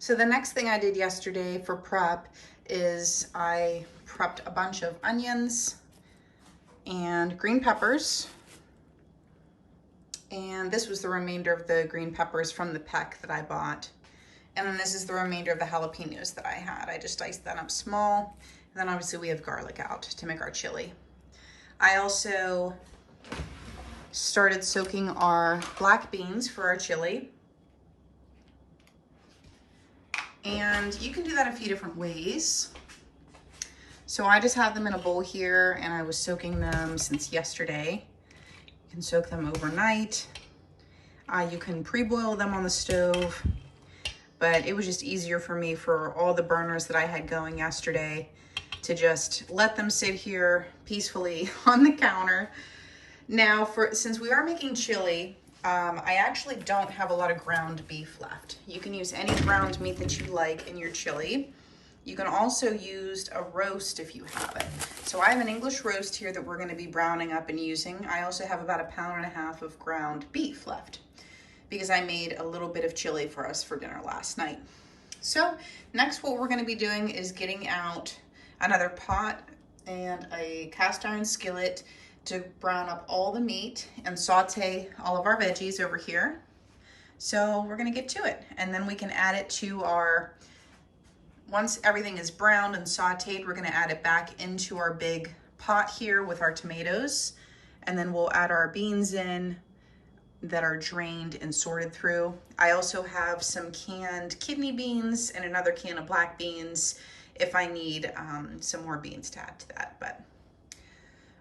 So the next thing I did yesterday for prep is I prepped a bunch of onions and green peppers. And this was the remainder of the green peppers from the peck that I bought. And then this is the remainder of the jalapeños that I had. I just diced that up small. And then obviously we have garlic out to make our chili. I also started soaking our black beans for our chili. And you can do that a few different ways. So I just have them in a bowl here and I was soaking them since yesterday. You can soak them overnight. You can pre-boil them on the stove, but it was just easier for me for all the burners that I had going yesterday to just let them sit here peacefully on the counter. Now, since we are making chili, I actually don't have a lot of ground beef left. You can use any ground meat that you like in your chili. You can also use a roast if you have it. So I have an English roast here that we're gonna be browning up and using. I also have about 1.5 pounds of ground beef left because I made a little bit of chili for us for dinner last night. So next what we're gonna be doing is getting out another pot and a cast iron skillet to brown up all the meat and saute all of our veggies over here. So we're gonna get to it. And then we can add it to once everything is browned and sauteed, we're gonna add it back into our big pot here with our tomatoes. And then we'll add our beans in that are drained and sorted through. I also have some canned kidney beans and another can of black beans if I need some more beans to add to that. But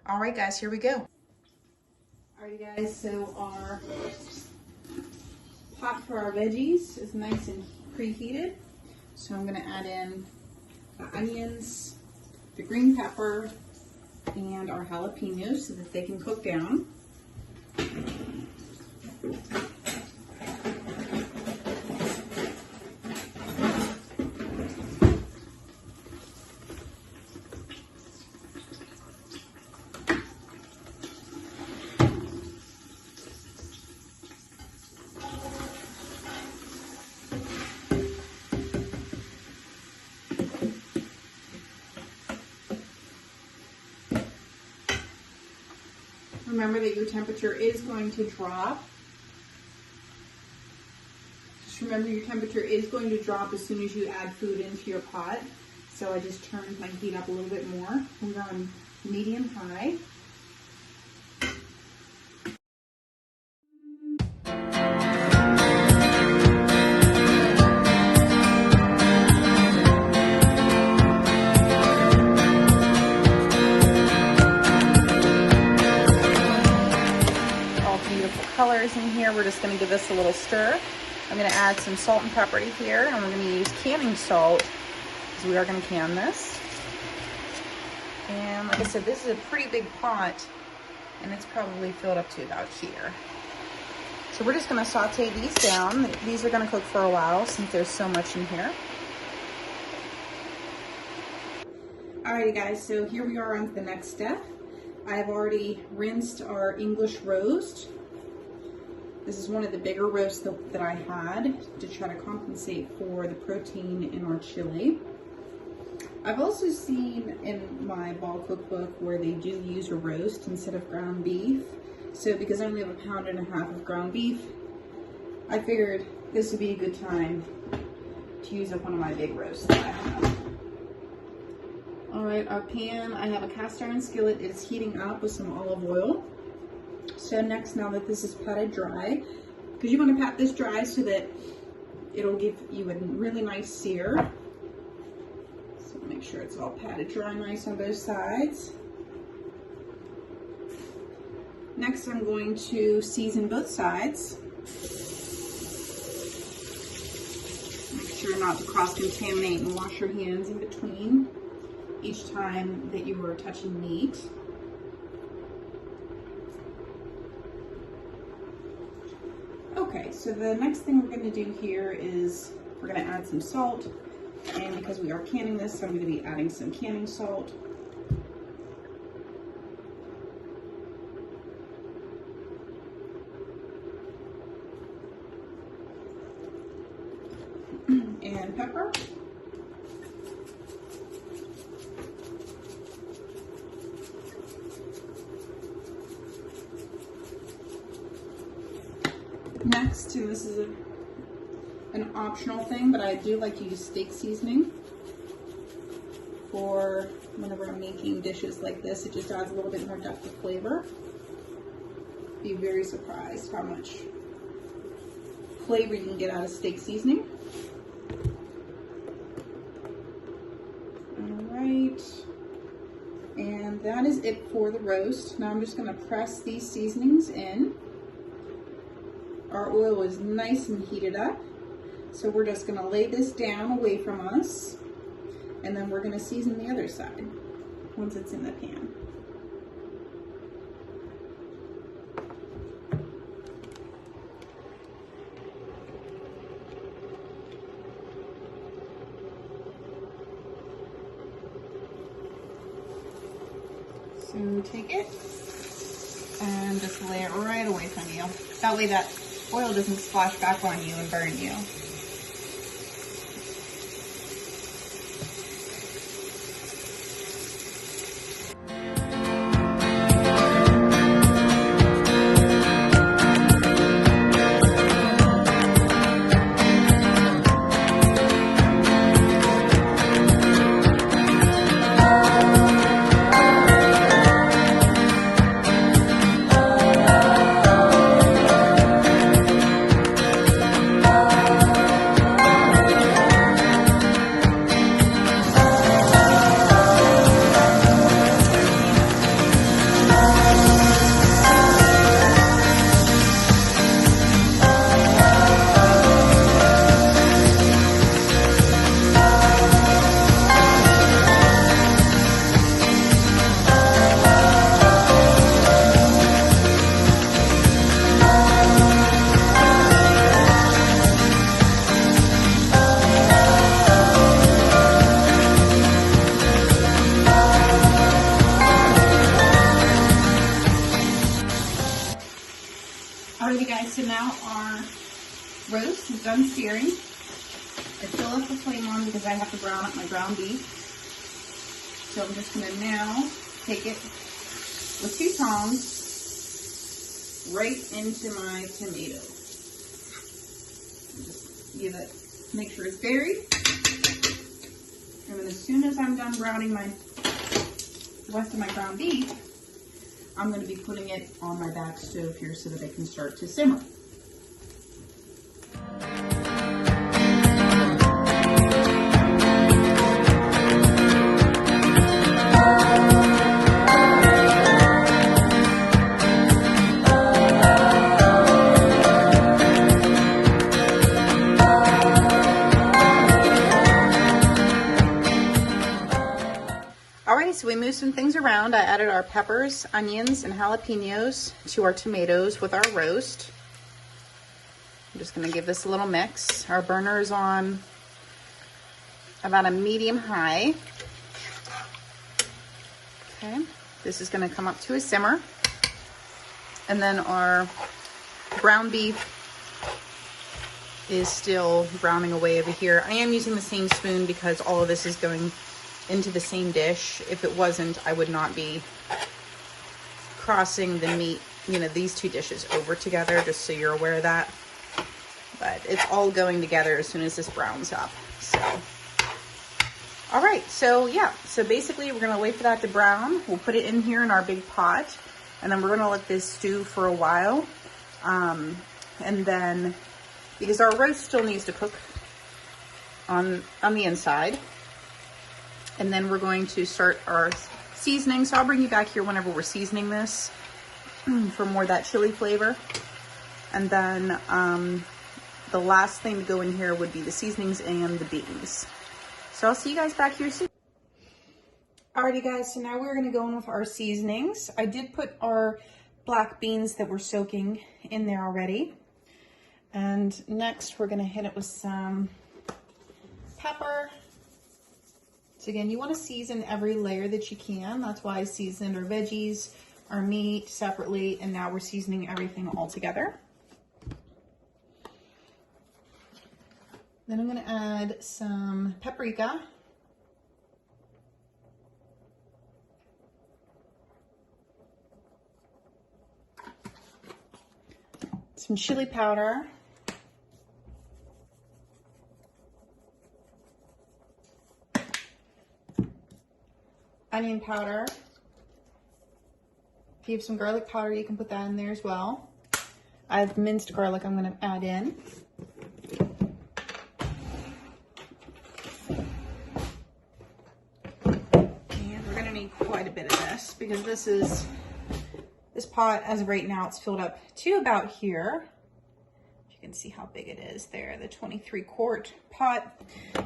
all right, guys, here we go. All right, guys, so our pot for our veggies is nice and preheated. So I'm gonna add in the onions, the green pepper, and our jalapeños so that they can cook down. Remember that your temperature is going to drop. Just remember your temperature is going to drop as soon as you add food into your pot. So I just turned my heat up a little bit more. We're on medium high. Colors in here. We're just going to give this a little stir. I'm going to add some salt and pepper here, and we're going to use canning salt because we are going to can this. And like I said, this is a pretty big pot, and it's probably filled up to about here. So we're just going to saute these down. These are going to cook for a while since there's so much in here. Alrighty, guys, so here we are on to the next step. I have already rinsed our English roast. This is one of the bigger roasts that I had to try to compensate for the protein in our chili. I've also seen in my ball cookbook where they do use a roast instead of ground beef. So because I only have 1.5 pounds of ground beef, I figured this would be a good time to use up one of my big roasts that I have. All right, our pan, I have a cast iron skillet. It is heating up with some olive oil. So next, now that this is patted dry, because you want to pat this dry so that it'll give you a really nice sear. So make sure it's all patted dry nice on both sides. Next, I'm going to season both sides. Make sure not to cross-contaminate and wash your hands in between each time that you are touching meat. Okay, so the next thing we're going to do here is we're going to add some salt, and because we are canning this, I'm going to be adding some canning salt. and pepper. Next, and this is an optional thing, but I do like to use steak seasoning for whenever I'm making dishes like this. It just adds a little bit more depth of flavor. Be very surprised how much flavor you can get out of steak seasoning. All right, and that is it for the roast. Now I'm just going to press these seasonings in. Our oil is nice and heated up, so we're just going to lay this down away from us, and then we're going to season the other side once it's in the pan. So take it and just lay it right away from you. That way that oil doesn't splash back on you and burn you. Alrighty guys, so now our roast is done searing. I still have the flame on because I have to brown up my ground beef. So I'm just going to now take it with 2 tongs right into my tomato. Just give it, make sure it's buried. And then as soon as I'm done browning my rest of my ground beef, I'm going to be putting it on my back stove here so that it can start to simmer. So we moved some things around. I added our peppers, onions, and jalapeños to our tomatoes with our roast. I'm just going to give this a little mix. Our burner is on about a medium high. Okay, this is going to come up to a simmer. And then our ground beef is still browning away over here. I am using the same spoon because all of this is going into the same dish. If it wasn't, I would not be crossing the meat, you know, these 2 dishes over together, just so you're aware of that. But it's all going together as soon as this browns up. So, all right, so yeah, so basically we're gonna wait for that to brown. We'll put it in here in our big pot, and then we're gonna let this stew for a while. And then, because our roast still needs to cook on the inside, and then we're going to start our seasoning. So I'll bring you back here whenever we're seasoning this for more of that chili flavor. And then the last thing to go in here would be the seasonings and the beans. So I'll see you guys back here soon. Alrighty guys, so now we're gonna go in with our seasonings. I did put our black beans that we're soaking in there already. And next we're gonna hit it with some pepper. So again, you want to season every layer that you can. That's why I seasoned our veggies, our meat separately, and now we're seasoning everything all together. Then I'm gonna add some paprika. Some chili powder. Onion powder. If you have some garlic powder, you can put that in there as well. I have minced garlic I'm gonna add in. And we're gonna need quite a bit of this because this pot, as of right now, it's filled up to about here. You can see how big it is there, the 23-quart pot.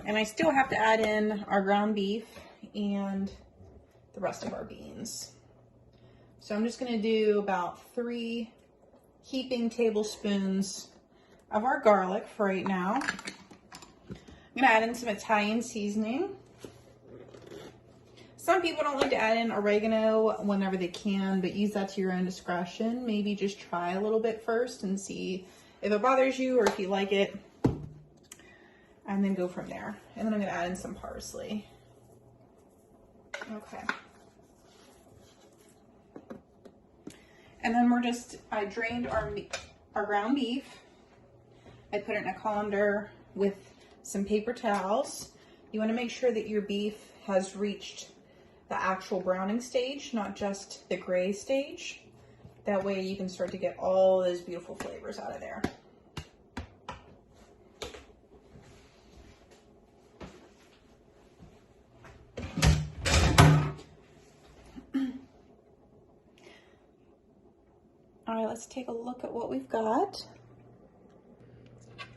And I still have to add in our ground beef and the rest of our beans. So I'm just gonna do about 3 heaping tablespoons of our garlic for right now. I'm gonna add in some Italian seasoning. Some people don't like to add in oregano whenever they can, but use that to your own discretion. Maybe just try a little bit first and see if it bothers you or if you like it, and then go from there. And then I'm gonna add in some parsley. Okay. And then I drained our ground beef. I put it in a colander with some paper towels. You wanna make sure that your beef has reached the actual browning stage, not just the gray stage. That way you can start to get all those beautiful flavors out of there. All right, let's take a look at what we've got.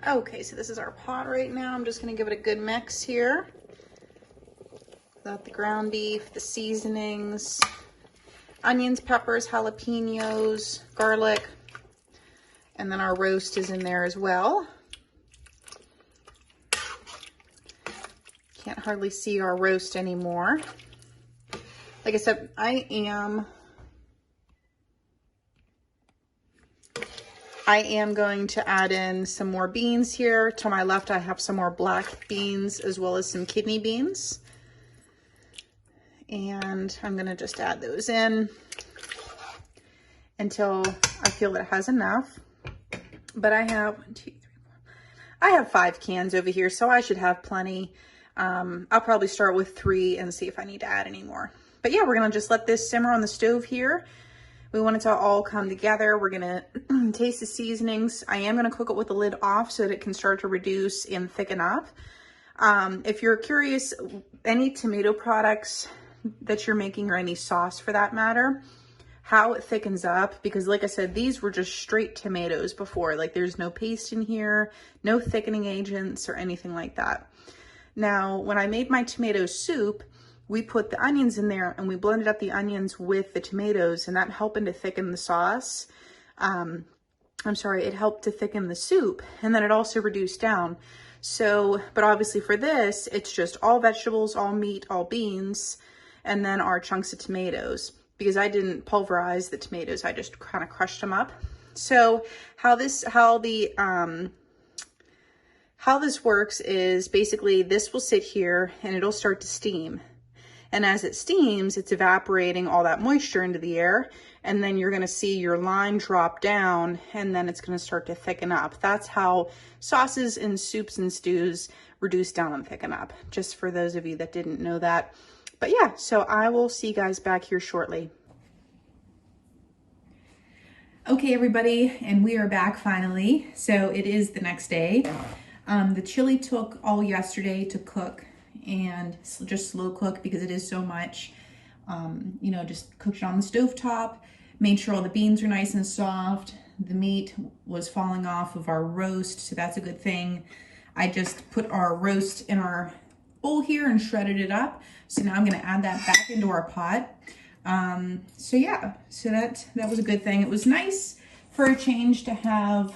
Okay, so this is our pot right now. I'm just gonna give it a good mix here. Got the ground beef, the seasonings, onions, peppers, jalapeños, garlic, and then our roast is in there as well. Can't hardly see our roast anymore. Like I said, I am going to add in some more beans here. To my left, I have some more black beans as well as some kidney beans. And I'm gonna just add those in until I feel that it has enough. But I have 1, 2, 3, 4. I have 5 cans over here, so I should have plenty. I'll probably start with 3 and see if I need to add any more. But yeah, we're gonna just let this simmer on the stove here. We want it to all come together. We're gonna taste the seasonings. I am gonna cook it with the lid off so that it can start to reduce and thicken up. If you're curious, any tomato products that you're making, or any sauce for that matter, how it thickens up, because like I said, these were just straight tomatoes before. Like there's no paste in here, no thickening agents or anything like that. Now, when I made my tomato soup, we put the onions in there and we blended up the onions with the tomatoes, and that helped to thicken the sauce. It helped to thicken the soup, and then it also reduced down. So, but obviously for this, it's just all vegetables, all meat, all beans, and then our chunks of tomatoes, because I didn't pulverize the tomatoes. I just kind of crushed them up. So how this works is basically this will sit here and it'll start to steam. And as it steams, it's evaporating all that moisture into the air. And then you're gonna see your line drop down, and then it's gonna start to thicken up. That's how sauces and soups and stews reduce down and thicken up, just for those of you that didn't know that. But yeah, so I will see you guys back here shortly. Okay, everybody, and we are back finally. So it is the next day. The chili took all yesterday to cook, and just slow cook because it is so much. Just cooked it on the stovetop, made sure all the beans are nice and soft. The meat was falling off of our roast, so that's a good thing. I just put our roast in our bowl here and shredded it up. So now I'm gonna add that back into our pot. So that was a good thing. It was nice for a change to have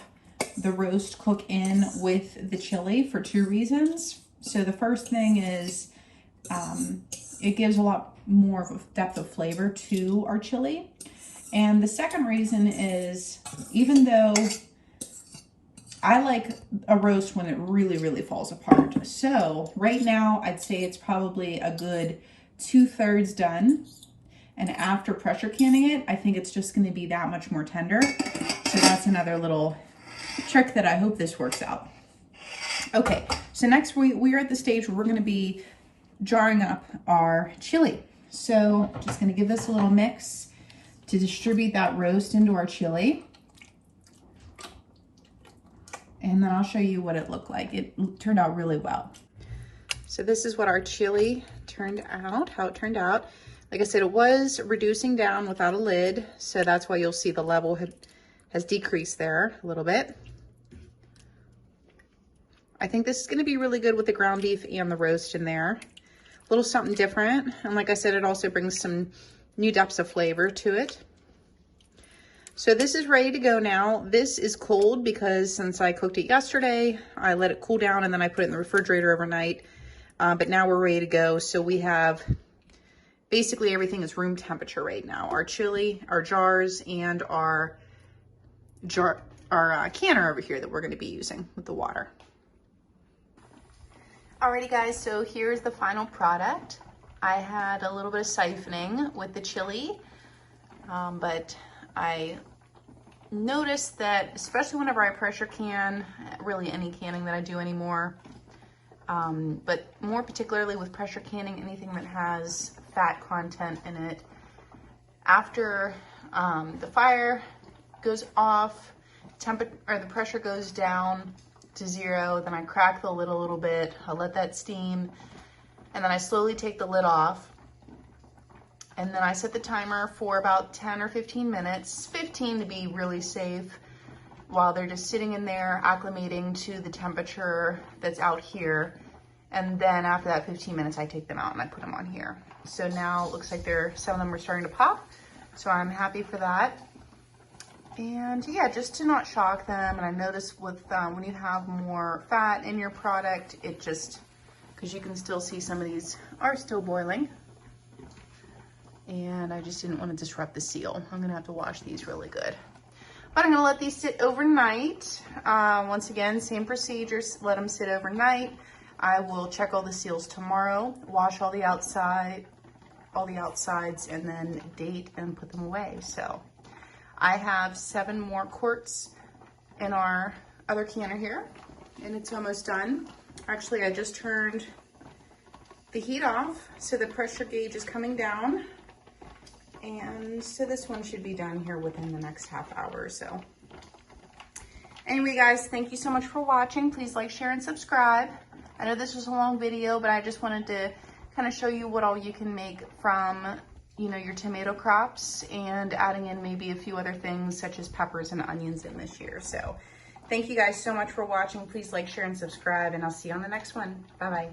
the roast cook in with the chili for 2 reasons. So the first thing is it gives a lot more of a depth of flavor to our chili. And the second reason is, even though I like a roast when it really, really falls apart. So right now, I'd say it's probably a good 2/3 done. And after pressure canning it, I think it's just gonna be that much more tender. So that's another little trick that I hope this works out. Okay, so next we're at the stage where we're gonna be jarring up our chili. So just gonna give this a little mix to distribute that roast into our chili. And then I'll show you what it looked like. It turned out really well. So this is what our chili turned out, how it turned out. Like I said, it was reducing down without a lid, so that's why you'll see the level has decreased there a little bit. I think this is gonna be really good with the ground beef and the roast in there. A little something different. And like I said, it also brings some new depths of flavor to it. So this is ready to go now. This is cold because since I cooked it yesterday, I let it cool down and then I put it in the refrigerator overnight. But now we're ready to go. So we have basically everything is room temperature right now. Our chili, our jars, and our canner over here that we're gonna be using with the water. Alrighty guys, so here's the final product. I had a little bit of siphoning with the chili, but I noticed that, especially whenever I pressure can, really any canning that I do anymore, but more particularly with pressure canning, anything that has fat content in it, after the fire goes off, the pressure goes down to 0, then I crack the lid a little bit, I let that steam, and then I slowly take the lid off. And then I set the timer for about 10 or 15 minutes, 15 to be really safe, while they're just sitting in there acclimating to the temperature that's out here. And then after that 15 minutes, I take them out and I put them on here. So now it looks like some of them are starting to pop. So I'm happy for that. And yeah, just to not shock them. And I noticed with when you have more fat in your product, it just, because you can still see some of these are still boiling. And I just didn't want to disrupt the seal. I'm gonna have to wash these really good. But I'm gonna let these sit overnight. Once again, same procedures, let them sit overnight. I will check all the seals tomorrow, wash all the outsides, and then date and put them away. So I have 7 more quarts in our other canner here, and it's almost done. Actually, I just turned the heat off, so the pressure gauge is coming down. And so this one should be done here within the next half hour or so. Anyway, guys, thank you so much for watching. Please like, share, and subscribe. I know this was a long video, but I just wanted to kind of show you what all you can make from, you know, your tomato crops and adding in maybe a few other things such as peppers and onions in this year. So thank you guys so much for watching. Please like, share, and subscribe, and I'll see you on the next one. Bye-bye.